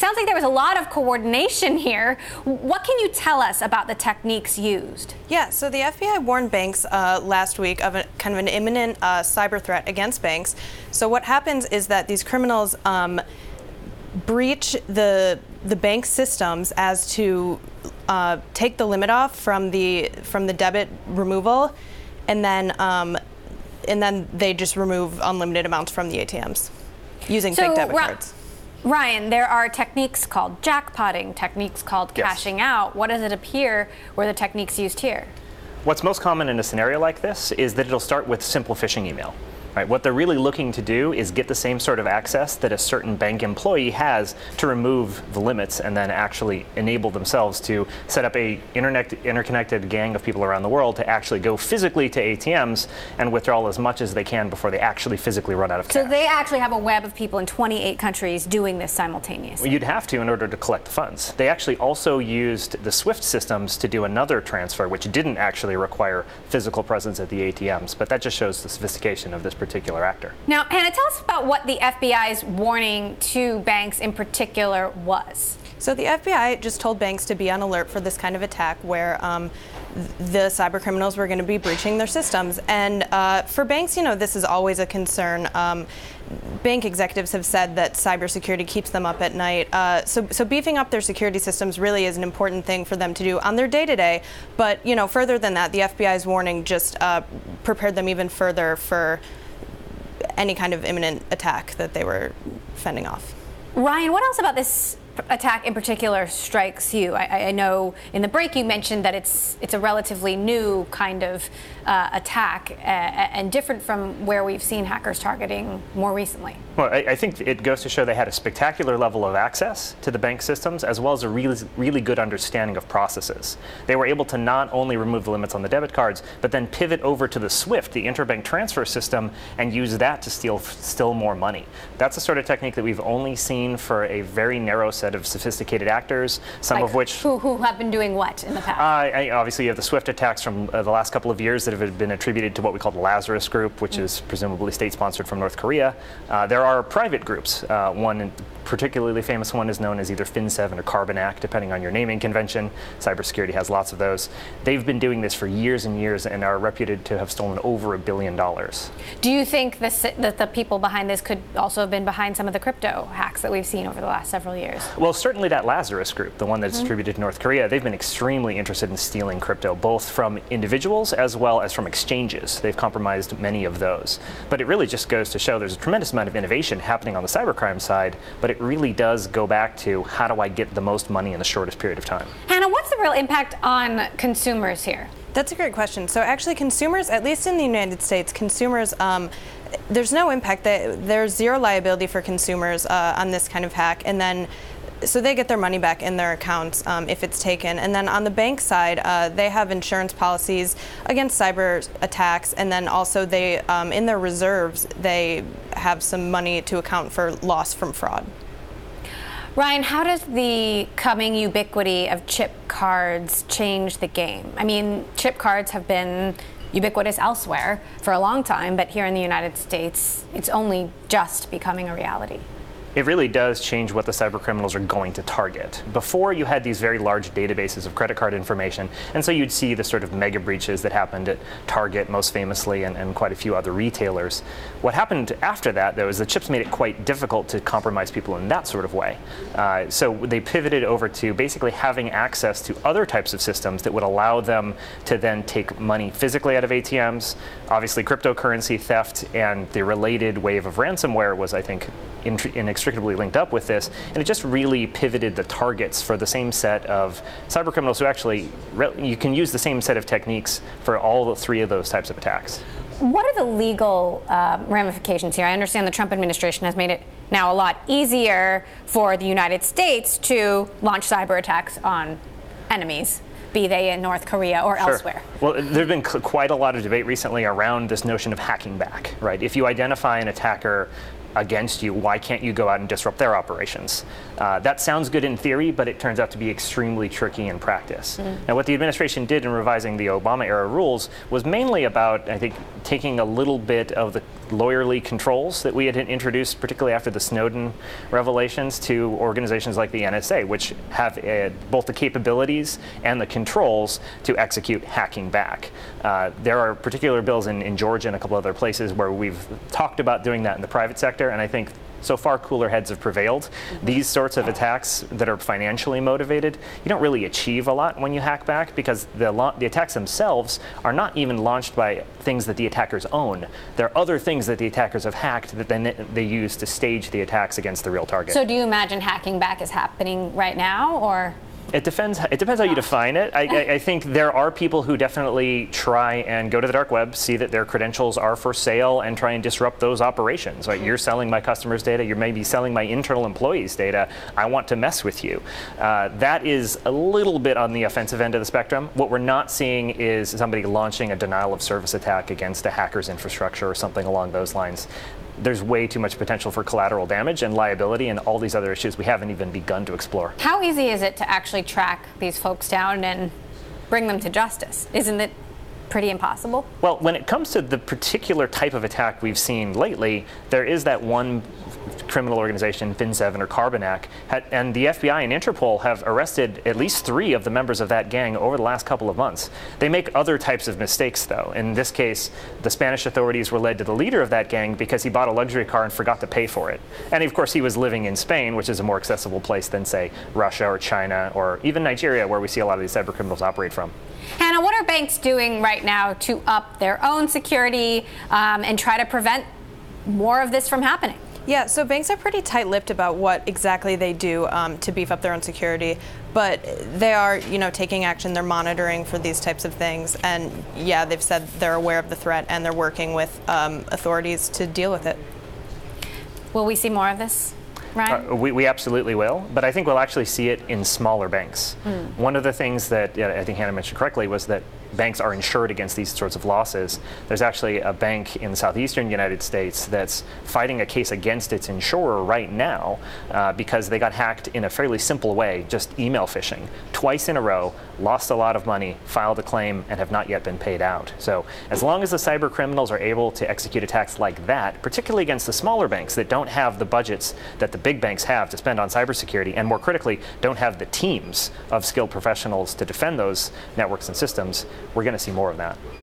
Sounds like there was a lot of coordination here. What can you tell us about the techniques used? Yeah, so the FBI warned banks last week of kind of an imminent cyber threat against banks. So what happens is that these criminals breach the bank systems as to take the limit off from the debit removal, and then they just remove unlimited amounts from the ATMs using fake debit cards. Ryan, there are techniques called jackpotting, techniques called cashing out. What does it appear were the techniques used here? What's most common in a scenario like this is that it'll start with simple phishing email. Right, what they're really looking to do is get the same sort of access that a certain bank employee has to remove the limits and then actually enable themselves to set up a interconnected gang of people around the world to actually go physically to ATMs and withdraw as much as they can before they actually physically run out of cash. So they actually have a web of people in 28 countries doing this simultaneously? Well, you'd have to in order to collect the funds. They actually also used the SWIFT systems to do another transfer, which didn't actually require physical presence at the ATMs, but that just shows the sophistication of this particular actor. Now, Hannah, tell us about what the FBI's warning to banks in particular was. So the FBI just told banks to be on alert for this kind of attack where the cyber criminals were going to be breaching their systems. And for banks, this is always a concern. Bank executives have said that cybersecurity keeps them up at night. So beefing up their security systems really is an important thing for them to do on their day-to-day. But, further than that, the FBI's warning just prepared them even further for any kind of imminent attack that they were fending off. Ryan, what else about this attack in particular strikes you? I know in the break you mentioned that it's a relatively new kind of attack and different from where we've seen hackers targeting more recently. Well, I think it goes to show they had a spectacular level of access to the bank systems as well as a really good understanding of processes. They were able to not only remove the limits on the debit cards, but then pivot over to the SWIFT, the interbank transfer system, and use that to steal more money. That's the sort of technique that we've only seen for a very narrow set of sophisticated actors, some of which who have been doing what in the past? Obviously, you have the SWIFT attacks from the last couple of years that have been attributed to what we call the Lazarus Group, which is presumably state-sponsored from North Korea. There are private groups. One particularly famous one is known as either Fin7 or Carbonac, depending on your naming convention. Cybersecurity has lots of those. They've been doing this for years and years and are reputed to have stolen over $1 billion. Do you think that the people behind this could also have been behind some of the crypto hacks that we've seen over the last several years? Well, certainly that Lazarus Group, the one that's distributed to North Korea, they've been extremely interested in stealing crypto, both from individuals as well as from exchanges. They've compromised many of those. But it really just goes to show there's a tremendous amount of innovation happening on the cybercrime side, but it really does go back to how do I get the most money in the shortest period of time. Hannah, what's the real impact on consumers here? That's a great question. So actually consumers, at least in the United States, consumers, there's no impact. There's zero liability for consumers on this kind of hack. And then so they get their money back in their accounts if it's taken. And then on the bank side, they have insurance policies against cyber attacks. And then also they, in their reserves, they have some money to account for loss from fraud. Ryan, how does the coming ubiquity of chip cards change the game? I mean, chip cards have been ubiquitous elsewhere for a long time, but here in the United States, it's only just becoming a reality. It really does change what the cyber criminals are going to target. Before, you had these very large databases of credit card information, and so you'd see the sort of mega breaches that happened at Target most famously and quite a few other retailers. What happened after that, though, is the chips made it quite difficult to compromise people in that sort of way. So they pivoted over to basically having access to other types of systems that would allow them to then take money physically out of ATMs. Obviously, cryptocurrency theft and the related wave of ransomware was, I think, inextricably linked up with this, and it just really pivoted the targets for the same set of cyber criminals who actually, you can use the same set of techniques for all the three of those types of attacks. What are the legal ramifications here? I understand the Trump administration has made it now a lot easier for the United States to launch cyber attacks on enemies, be they in North Korea or elsewhere. Well, there's been quite a lot of debate recently around this notion of hacking back, right? If you identify an attacker against you, why can't you go out and disrupt their operations? That sounds good in theory, but it turns out to be extremely tricky in practice. Now, what the administration did in revising the Obama-era rules was mainly about, I think, taking a little bit of the lawyerly controls that we had introduced, particularly after the Snowden revelations, to organizations like the NSA, which have both the capabilities and the controls to execute hacking back. There are particular bills in Georgia and a couple other places where we've talked about doing that in the private sector, and I think so far cooler heads have prevailed. These sorts of attacks that are financially motivated, you don't really achieve a lot when you hack back, because the attacks themselves are not even launched by things that the attackers own. There are other things that the attackers have hacked that then they use to stage the attacks against the real target. So do you imagine hacking back is happening right now, or? It depends how you define it. I think there are people who definitely try and go to the dark web, see that their credentials are for sale, and try and disrupt those operations. Right? You're selling my customers' data. You're maybe selling my internal employees' data. I want to mess with you. That is a little bit on the offensive end of the spectrum. What we're not seeing is somebody launching a denial of service attack against a hacker's infrastructure or something along those lines. There's way too much potential for collateral damage and liability and all these other issues we haven't even begun to explore. How easy is it to actually track these folks down and bring them to justice? Isn't it pretty impossible? Well, when it comes to the particular type of attack we've seen lately, there is that one criminal organization, Fin7 or Carbonac, and the FBI and Interpol have arrested at least 3 of the members of that gang over the last couple of months. They make other types of mistakes, though. In this case, the Spanish authorities were led to the leader of that gang because he bought a luxury car and forgot to pay for it. And of course, he was living in Spain, which is a more accessible place than, say, Russia or China or even Nigeria, where we see a lot of these cyber criminals operate from. Hannah, what are banks doing right now to up their own security and try to prevent more of this from happening? Yeah, so banks are pretty tight-lipped about what exactly they do to beef up their own security, but they are, taking action. They're monitoring for these types of things, and yeah, they've said they're aware of the threat and they're working with authorities to deal with it. Will we see more of this, Ryan? We absolutely will, but I think we'll actually see it in smaller banks. One of the things that I think Hannah mentioned correctly was that banks are insured against these sorts of losses. There's actually a bank in the southeastern United States that's fighting a case against its insurer right now because they got hacked in a fairly simple way, just email phishing. Twice in a row, lost a lot of money, filed a claim, and have not yet been paid out. So as long as the cyber criminals are able to execute attacks like that, particularly against the smaller banks that don't have the budgets that the big banks have to spend on cybersecurity, and more critically, don't have the teams of skilled professionals to defend those networks and systems, we're going to see more of that.